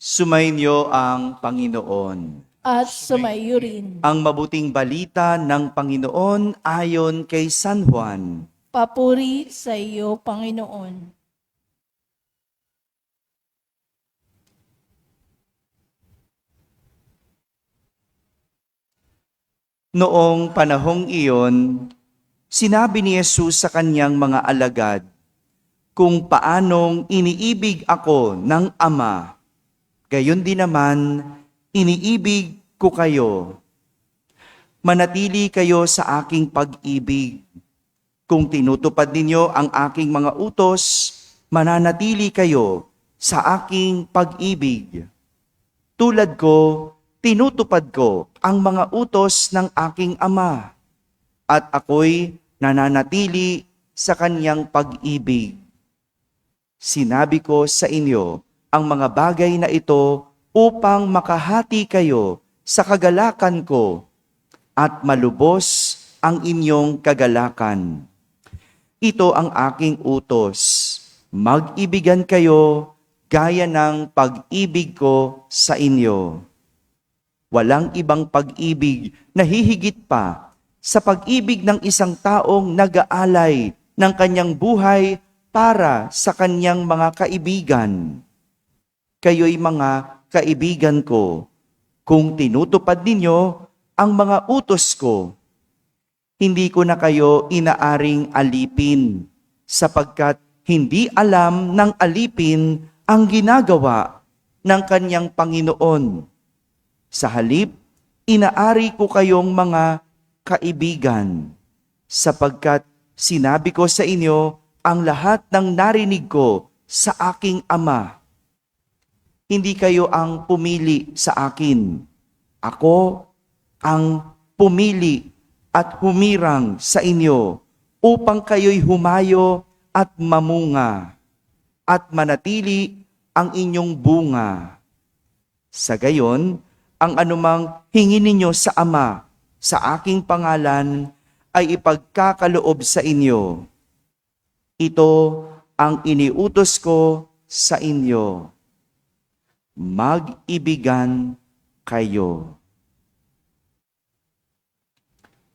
Sumainyo ang Panginoon. At sumayo rin. Ang mabuting balita ng Panginoon ayon kay San Juan. Papuri sa iyo, Panginoon. Noong panahong iyon, sinabi ni Jesus sa kanyang mga alagad, kung paanong iniibig ako ng Ama, gayon din naman iniibig ko kayo. Manatili kayo sa aking pag-ibig. Kung tinutupad ninyo ang aking mga utos, mananatili kayo sa aking pag-ibig. Tulad ko, tinutupad ko ang mga utos ng aking Ama, at ako'y nananatili sa kanyang pag-ibig. Sinabi ko sa inyo ang mga bagay na ito upang makahati kayo sa kagalakan ko at malubos ang inyong kagalakan. Ito ang aking utos. Mag-ibigan kayo gaya ng pag-ibig ko sa inyo. Walang ibang pag-ibig na hihigit pa sa pag-ibig ng isang taong nag-aalay ng kanyang buhay para sa kanyang mga kaibigan. Kayo'y mga kaibigan ko, kung tinutupad ninyo ang mga utos ko. Hindi ko na kayo inaaring alipin, sapagkat hindi alam ng alipin ang ginagawa ng kanyang Panginoon. Sa halip, inaari ko kayong mga kaibigan, sapagkat sinabi ko sa inyo ang lahat ng narinig ko sa aking Ama. Hindi kayo ang pumili sa akin. Ako ang pumili at humirang sa inyo upang kayo'y humayo at mamunga at manatili ang inyong bunga. Sa gayon, ang anumang hingin ninyo sa Ama sa aking pangalan ay ipagkakaloob sa inyo. Ito ang iniutos ko sa inyo. Mag-ibigan kayo.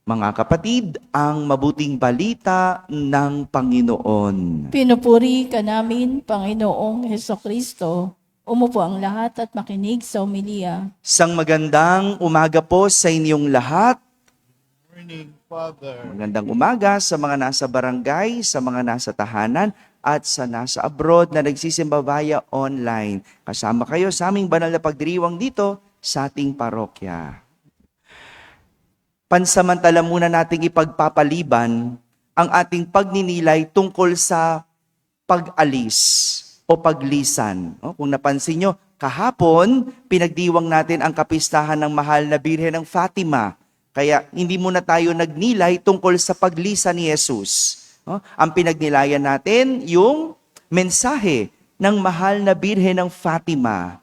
Mga kapatid, ang mabuting balita ng Panginoon. Pinupuri ka namin, Panginoong Hesukristo. Umupo ang lahat at makinig sa homilya. Sang magandang umaga po sa inyong lahat. Morning, Father. Magandang umaga sa mga nasa barangay, sa mga nasa tahanan, at sa nasa abroad na nagsisimba via online. Kasama kayo sa aming banal na pagdiriwang dito sa ating parokya. Pansamantala muna nating ipagpapaliban ang ating pagninilay tungkol sa pag-alis o paglisan. Kung napansin nyo, kahapon, pinagdiwang natin ang kapistahan ng mahal na Birhen ng Fatima. Kaya hindi muna tayo nagnilay tungkol sa paglisan ni Jesus. Ang pinagnilayan natin, yung mensahe ng mahal na Birhen ng Fatima.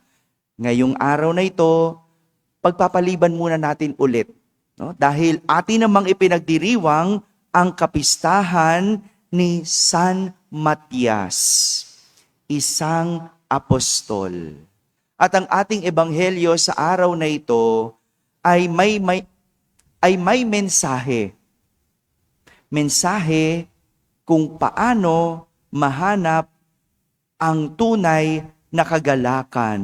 Ngayong araw na ito, pagpapaliban muna natin ulit. Dahil atin namang ipinagdiriwang ang kapistahan ni San Matias, isang apostol. At ang ating ebanghelyo sa araw na ito ay may mensahe. Mensahe kung paano mahanap ang tunay na kagalakan.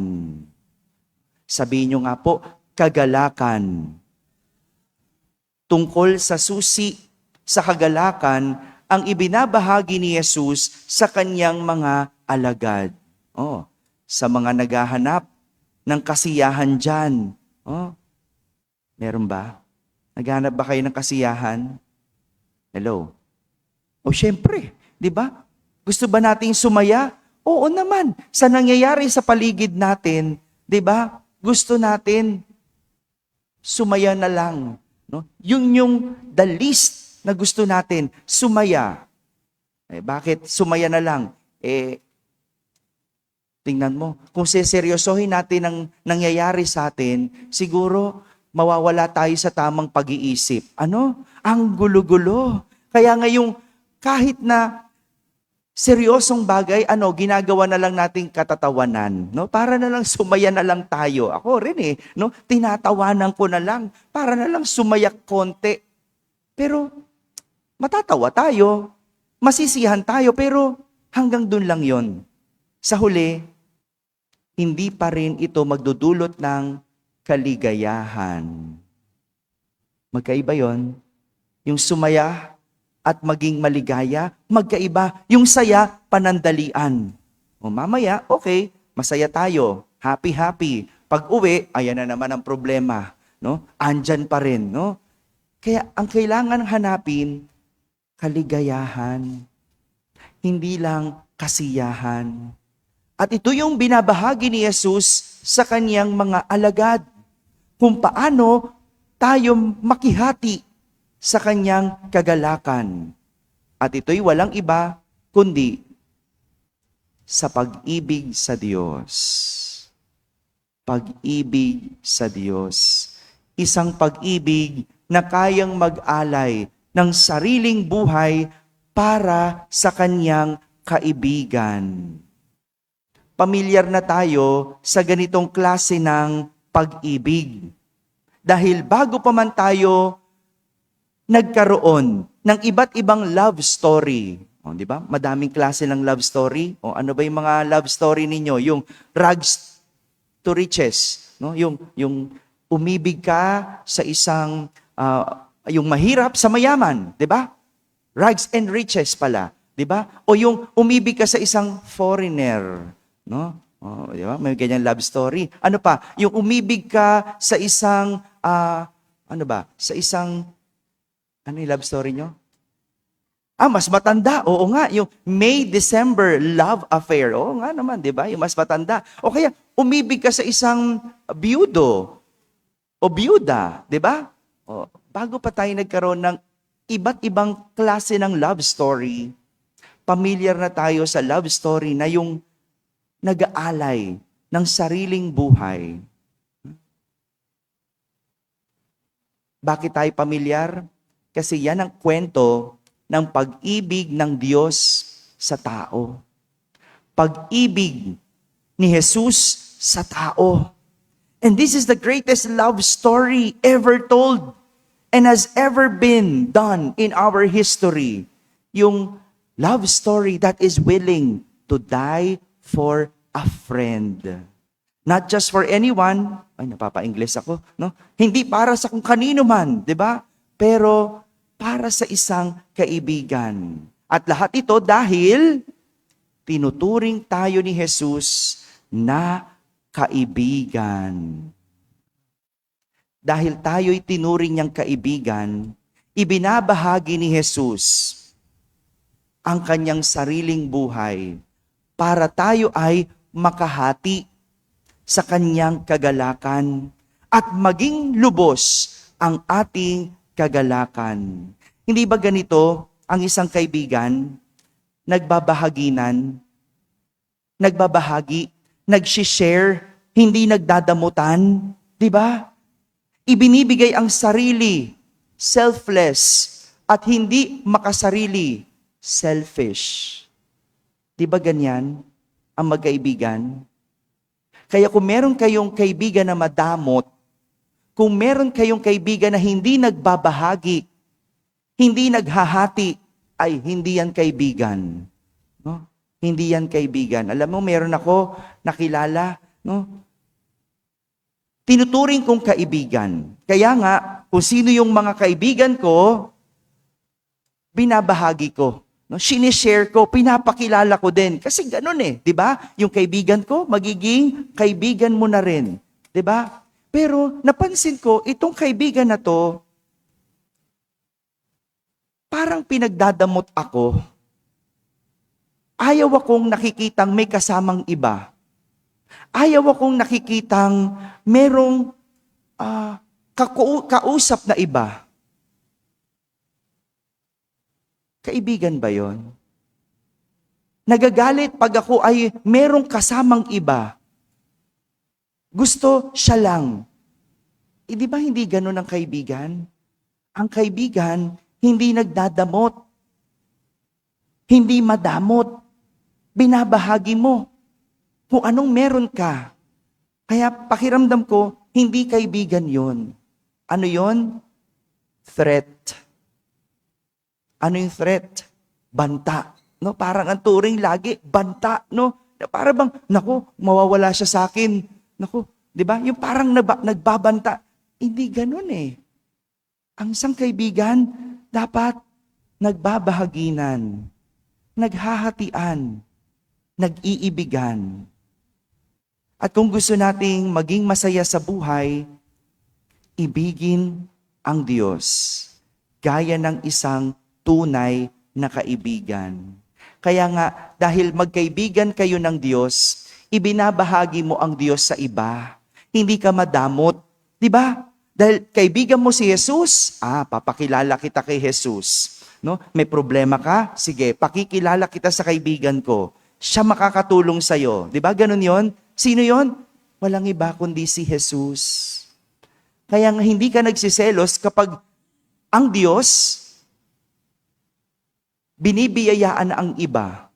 Sabihin nyo nga po, kagalakan. Tungkol sa susi, sa kagalakan, ang ibinabahagi ni Jesus sa kanyang mga alagad. Sa mga naghahanap ng kasiyahan dyan. Meron ba? Naghahanap ba kayo ng kasiyahan? Hello? Syempre, di ba? Gusto ba nating sumaya? Oo naman. Sa nangyayari sa paligid natin, di ba? Gusto natin sumaya na lang. Yun yung the least na gusto natin, sumaya. Bakit sumaya na lang? Tingnan mo, kung seseryosohin natin ang nangyayari sa atin, siguro mawawala tayo sa tamang pag-iisip. Ang gulo-gulo. Kaya ngayong kahit na seryosong bagay, ginagawa na lang nating katatawanan, no? Para na lang sumaya na lang tayo. Ako rin no? Tinatawanan ko na lang para na lang sumayak konti. Pero matatawa tayo, masisiyahan tayo, pero hanggang dun lang yon. Sa huli, hindi pa rin ito magdudulot ng kaligayahan. Magkaiba yon. Yung sumaya at maging maligaya, magkaiba. Yung saya, panandalian. O mamaya, okay, masaya tayo, happy-happy. Pag uwi, ayan na naman ang problema. No? Andyan pa rin. No? Kaya ang kailangan hanapin, kaligayahan. Hindi lang kasiyahan. At ito yung binabahagi ni Jesus sa kanyang mga alagad. Kung paano tayo makihati sa kanyang kagalakan. At ito'y walang iba kundi sa pag-ibig sa Diyos. Pag-ibig sa Diyos. Isang pag-ibig na kayang mag-alay ng sariling buhay para sa kanyang kaibigan. Pamilyar na tayo sa ganitong klase ng pag-ibig. Dahil bago pa man tayo nagkaroon ng iba't ibang love story. O, di ba? Madaming klase ng love story. O, ano ba yung mga love story ninyo? Yung rags to riches. No? Yung umibig ka sa isang, yung mahirap sa mayaman. Di ba? Rags and riches pala. Di ba? O yung umibig ka sa isang foreigner. No? O, di ba? May ganyan love story. Ano pa? Yung umibig ka sa isang, ano yung love story nyo? Mas matanda. Oo nga, yung May-December love affair. Oo nga naman, di ba? Yung mas matanda. O kaya, umibig ka sa isang biyudo o biyuda, di ba? O, bago pa tayo nagkaroon ng iba't ibang klase ng love story, pamilyar na tayo sa love story na yung nag-aalay ng sariling buhay. Bakit tayo pamilyar? Kasi yan ang kwento ng pag-ibig ng Diyos sa tao. Pag-ibig ni Jesus sa tao. And this is the greatest love story ever told and has ever been done in our history. Yung love story that is willing to die for a friend. Not just for anyone. Ay, napapa-Ingles ako. No? Hindi para sa kung kanino man, di ba? Pero para sa isang kaibigan. At lahat ito dahil tinuturing tayo ni Jesus na kaibigan. Dahil tayo'y tinuring niyang kaibigan, ibinabahagi ni Jesus ang kanyang sariling buhay para tayo ay makahati sa kanyang kagalakan at maging lubos ang ating kagalakan. Hindi ba ganito ang isang kaibigan? Nagbabahagi, nag-share, hindi nagdadamutan. Di ba? Ibinibigay ang sarili, selfless, at hindi makasarili, selfish. Di ba ganyan ang magkaibigan? Kaya kung meron kayong kaibigan na madamot, kung meron kayong kaibigan na hindi nagbabahagi, hindi naghahati, ay hindi yan kaibigan. No? Hindi yan kaibigan. Alam mo, meron ako nakilala, no? Tinuturing kong kaibigan. Kaya nga, kung sino yung mga kaibigan ko, binabahagi ko. No? Sinishare ko, pinapakilala ko din. Kasi ganun di ba? Yung kaibigan ko, magiging kaibigan mo na rin. Di ba? Pero napansin ko, itong kaibigan na to, parang pinagdadamot ako. Ayaw akong nakikitang may kasamang iba. Ayaw akong nakikitang merong kausap na iba. Kaibigan ba yon? Nagagalit pag ako ay merong kasamang iba. Gusto siya lang. Di ba hindi ganun ang kaibigan? Ang kaibigan, hindi nagdadamot. Hindi madamot. binabahagi mo kung anong meron ka. Kaya pakiramdam ko, hindi kaibigan yon. Ano yon? Threat. Ano yung threat? Banta. No, parang ang turing lagi, banta, no? Para bang, naku, mawawala siya sa akin. Naku, di ba? Yung parang nagbabanta. Hindi ganun eh. Ang isang kaibigan, dapat nagbabahaginan, naghahatian, nag-iibigan. At kung gusto nating maging masaya sa buhay, ibigin ang Diyos, gaya ng isang tunay na kaibigan. Kaya nga, dahil magkaibigan kayo ng Diyos, ibinabahagi mo ang Diyos sa iba. Hindi ka madamot. Di ba? Dahil kaibigan mo si Jesus, papakilala kita kay Jesus. No? May problema ka? Sige, pakikilala kita sa kaibigan ko. Siya makakatulong sa'yo. Di ba? Ganun yon. Sino yon? Walang iba kundi si Jesus. Kaya nga hindi ka nagsiselos kapag ang Diyos binibiyayaan ang iba.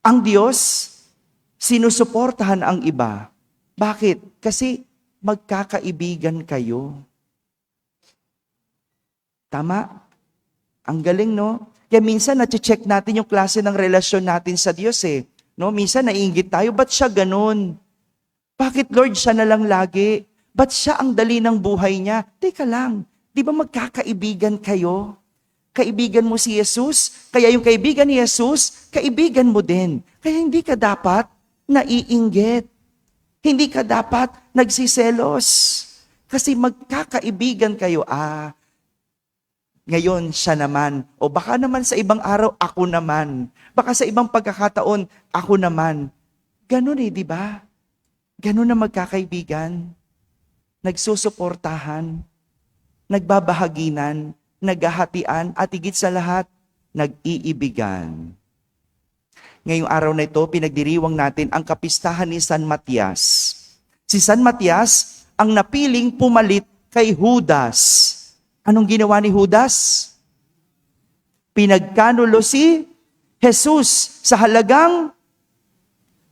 Ang Diyos, sinusuportahan ang iba. Bakit? Kasi magkakaibigan kayo. Tama? Ang galing, no? Kaya minsan na-check natin yung klase ng relasyon natin sa Diyos eh. No? Minsan naiinggit tayo, ba't siya ganun? Bakit Lord siya na lang lagi? Ba't siya ang dali ng buhay niya? Teka lang, di ba magkakaibigan kayo? Kaibigan mo si Jesus, kaya yung kaibigan ni Jesus, kaibigan mo din. Kaya hindi ka dapat naiinggit. Hindi ka dapat nagsiselos. Kasi magkakaibigan kayo. Ngayon siya naman. O baka naman sa ibang araw, ako naman. Baka sa ibang pagkakataon, ako naman. Ganun eh, di ba? Ganun na magkakaibigan. Nagsusuportahan. Nagbabahaginan. Naghahatian at higit sa lahat, nag-iibigan. Ngayong araw na ito, pinagdiriwang natin ang kapistahan ni San Matias. Si San Matias ang napiling pumalit kay Judas. Anong ginawa ni Judas? Pinagkanulo si Jesus sa halagang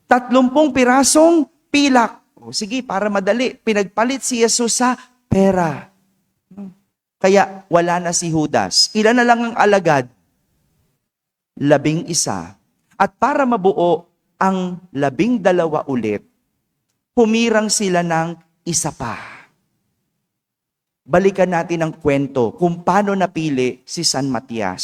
30 pirasong pilak. Sige, para madali, pinagpalit si Jesus sa pera. Kaya wala na si Judas. Ilan na lang ang alagad? 11. At para mabuo ang 12 ulit, humirang sila ng isa pa. Balikan natin ang kwento kung paano napili si San Matias.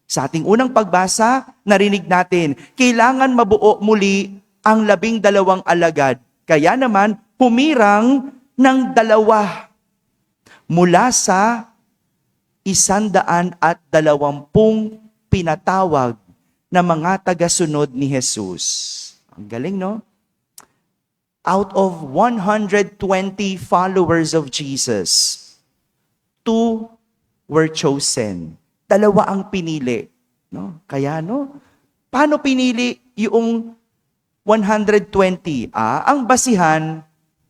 Sa ating unang pagbasa, narinig natin, kailangan mabuo muli ang 12 alagad. Kaya naman, humirang ng 2 mula sa 120 pinatawag na mga tagasunod ni Jesus. Ang galing, no? Out of 120 followers of Jesus, 2 were chosen. 2 ang pinili. No? Kaya, no? Paano pinili yung 120? Ang basihan,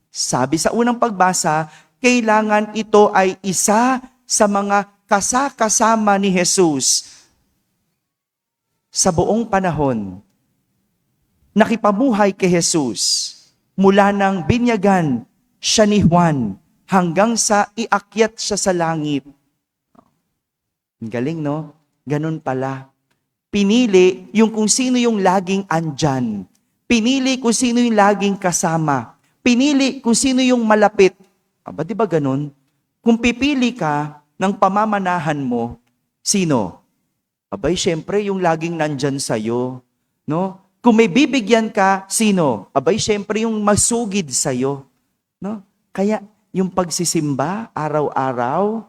sabi sa unang pagbasa, kailangan ito ay isa sa mga kasama ni Jesus sa buong panahon. Nakipamuhay kay Jesus mula ng binyagan siya ni Juan hanggang sa iakyat siya sa langit. Ang galing, no? Ganun pala. Pinili yung kung sino yung laging andyan. Pinili kung sino yung laging kasama. Pinili kung sino yung malapit. Di ba ganun? Kung pipili ka ng pamamanahan mo, sino? Siyempre, yung laging nandyan sa'yo. No? Kung may bibigyan ka, sino? Siyempre, yung masugid sa'yo. No? Kaya, yung pagsisimba, araw-araw,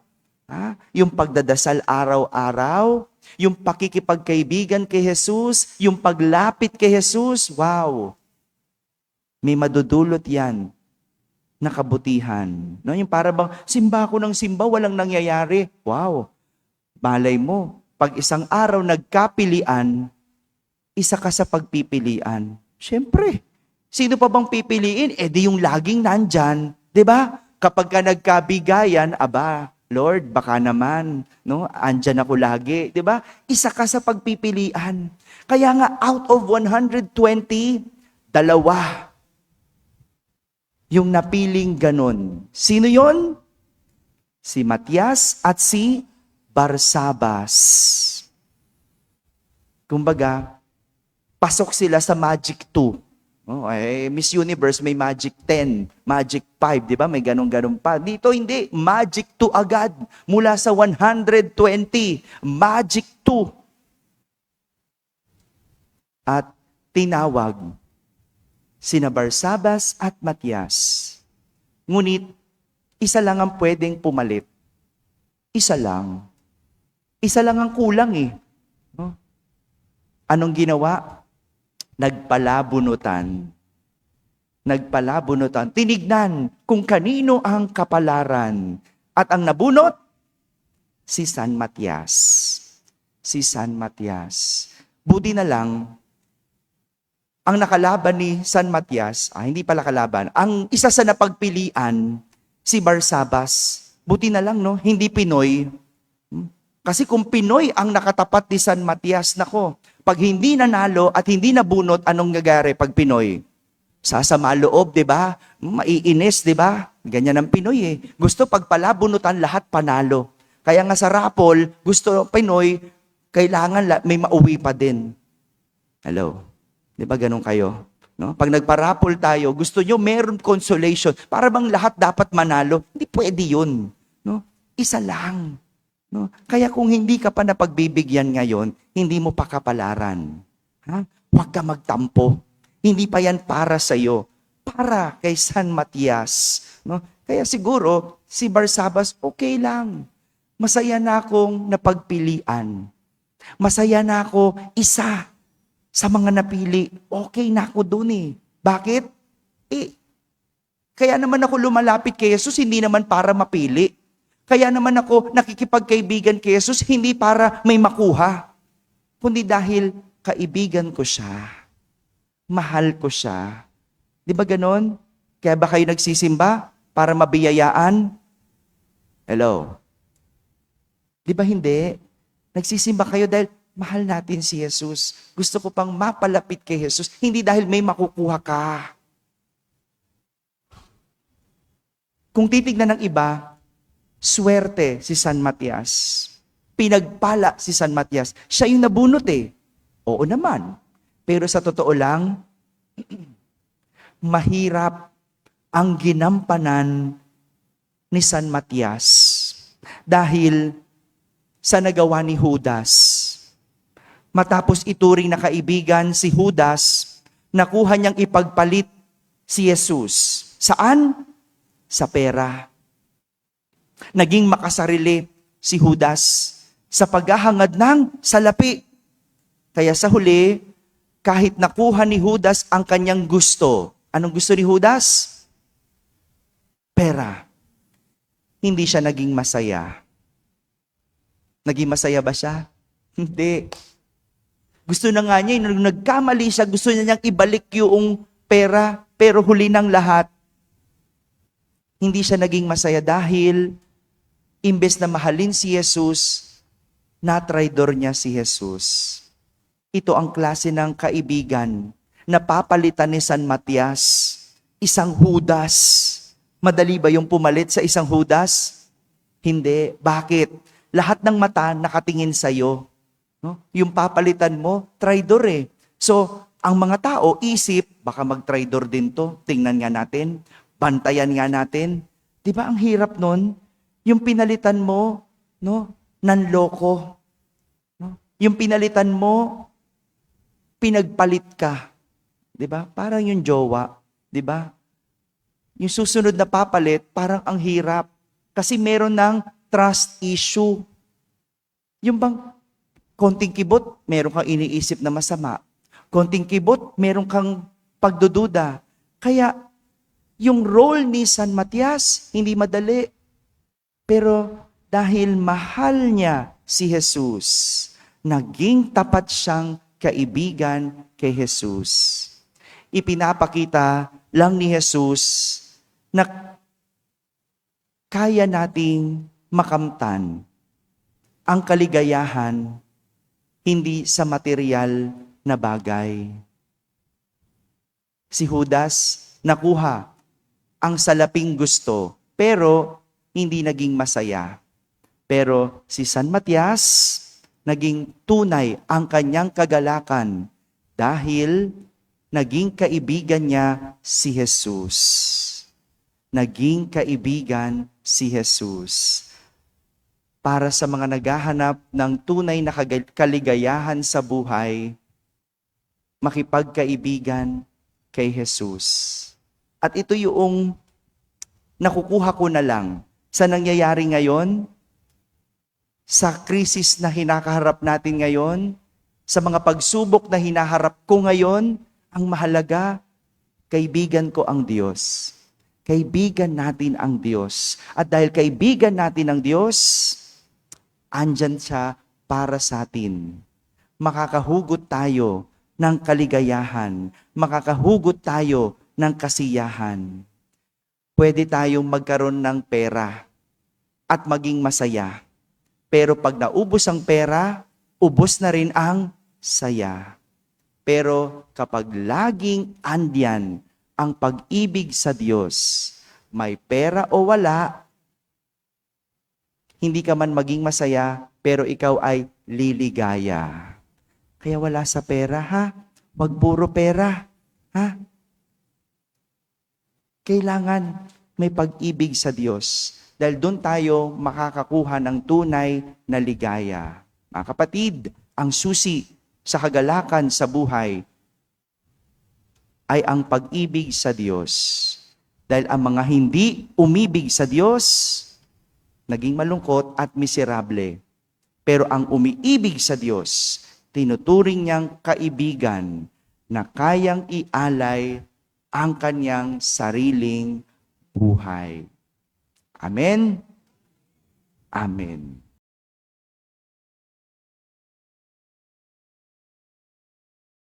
yung pagdadasal araw-araw, yung pakikipagkaibigan kay Jesus, yung paglapit kay Jesus, wow! May madudulot yan na kabutihan. No? Yung para bang, simba ko ng simba, walang nangyayari. Wow! Malay mo, pag isang araw nagkapilian, isa ka sa pagpipilian. Siyempre, sino pa bang pipiliin? Di yung laging nandyan. Diba? Kapag ka nagkabigayan, Lord, baka naman, no? Andyan ako lagi, 'di ba? Isa ka sa pagpipilian. Kaya nga out of 120, dalawa yung napiling ganon. Sino 'yon? Si Matias at si Barsabas. Kumbaga, pasok sila sa Magic 2. Oh, Miss Universe may Magic 10, Magic 5, di ba? May ganun-ganun pa. Dito hindi, Magic 2 agad. Mula sa 120, Magic 2. At tinawag sina Barsabas at Matias. Ngunit, isa lang ang pwedeng pumalit. Isa lang. Isa lang ang kulang eh. No? Anong ginawa? Nagpalabunutan. Nagpalabunutan. Tinignan kung kanino ang kapalaran. At ang nabunot, si San Matias. Si San Matias. Buti na lang, ang nakalaban ni San Matias, hindi pala kalaban, ang isa sa napagpilian, si Barsabas. Buti na lang, no? Hindi Pinoy. Kasi kung Pinoy ang nakatapat ni San Matias, nako, pag hindi nanalo at hindi nabunot, anong gagari pag Pinoy? Sasama loob, di ba? Maiinis, di ba? Ganyan ang Pinoy eh. Gusto pagpalabunutan lahat panalo. Kaya nga sa rapol, gusto Pinoy, kailangan may mauwi pa din. Hello? Di ba ganun kayo? No? Pag nagparapol tayo, gusto nyo meron consolation. Para bang lahat dapat manalo? Hindi pwede yun. No? Isa lang. No? Kaya kung hindi ka pa napagbibigyan ngayon, hindi mo pa kapalaran. Ha? Huwag ka magtampo. Hindi pa yan para sa'yo. Para kay San Matias. No? Kaya siguro, si Barsabas, okay lang. Masaya na akong napagpilian. Masaya na ako isa sa mga napili. Okay na ako dun eh. Bakit? Kaya naman ako lumalapit kay Jesus, hindi naman para mapili. Kaya naman ako nakikipagkaibigan kay Jesus, hindi para may makuha, kundi dahil kaibigan ko siya. Mahal ko siya. Di ba ganon? Kaya ba kayo nagsisimba para mabiyayaan? Hello? Di ba hindi? Nagsisimba kayo dahil mahal natin si Jesus. Gusto ko pang mapalapit kay Jesus, hindi dahil may makukuha ka. Kung titignan ng iba, swerte si San Matias. Pinagpala si San Matias. Siya yung nabunot eh. Oo naman. Pero sa totoo lang, mahirap ang ginampanan ni San Matias. Dahil sa nagawa ni Judas. Matapos ituring na kaibigan si Judas, nakuha niyang ipagpalit si Jesus. Saan? Sa pera. Naging makasarili si Judas sa paghahangad ng salapi. Kaya sa huli, kahit nakuha ni Judas ang kanyang gusto. Anong gusto ni Judas? Pera. Hindi siya naging masaya. Naging masaya ba siya? Hindi. Gusto na nga niya, nung nagkamali siya, gusto niya niyang ibalik yung pera, pero huli ng lahat, hindi siya naging masaya dahil imbes na mahalin si Jesus, na-traidor niya si Jesus. Ito ang klase ng kaibigan na papalitan ni San Matias, isang Judas. Madali ba yung pumalit sa isang Judas? Hindi. Bakit? Lahat ng mata nakatingin sa'yo. No? Yung papalitan mo, traidor eh. So, ang mga tao isip, baka mag-traidor din to. Tingnan nga natin. Bantayan nga natin. Di ba ang hirap nun? Yung pinalitan mo, no, nanloko. No? Yung pinalitan mo, pinagpalit ka. Di ba? Parang yung jowa. Di ba? Yung susunod na papalit, parang ang hirap. Kasi meron ng trust issue. Yung bang konting kibot, meron kang iniisip na masama. Konting kibot, meron kang pagdududa. Kaya, yung role ni San Matias, hindi madali. Pero dahil mahal niya si Jesus, naging tapat siyang kaibigan kay Jesus. Ipinapakita lang ni Jesus na kaya nating makamtan ang kaligayahan hindi sa material na bagay. Si Judas nakuha ang salaping gusto, pero hindi naging masaya. Pero si San Matias, naging tunay ang kanyang kagalakan dahil naging kaibigan niya si Jesus. Naging kaibigan si Jesus. Para sa mga naghahanap ng tunay na kaligayahan sa buhay, makipagkaibigan kay Jesus. At ito yung nakukuha ko na lang sa nangyayari ngayon, sa krisis na hinakaharap natin ngayon, sa mga pagsubok na hinaharap ko ngayon, ang mahalaga, kaibigan ko ang Diyos. Kaibigan natin ang Diyos. At dahil kaibigan natin ang Diyos, andyan siya para sa atin. Makakahugot tayo ng kaligayahan. Makakahugot tayo ng kasiyahan. Pwede tayong magkaroon ng pera at maging masaya. Pero pag naubos ang pera, ubos na rin ang saya. Pero kapag laging andyan ang pag-ibig sa Diyos, may pera o wala, hindi ka man maging masaya, pero ikaw ay liligaya. Kaya wala sa pera, ha? Wag puro pera, ha? Kailangan may pag-ibig sa Diyos. Dahil doon tayo makakakuha ng tunay na ligaya. Mga kapatid, ang susi sa kagalakan sa buhay ay ang pag-ibig sa Diyos. Dahil ang mga hindi umibig sa Diyos, naging malungkot at miserable. Pero ang umiibig sa Diyos, tinuturing niyang kaibigan na kayang ialay ang kanyang sariling buhay. Amen? Amen.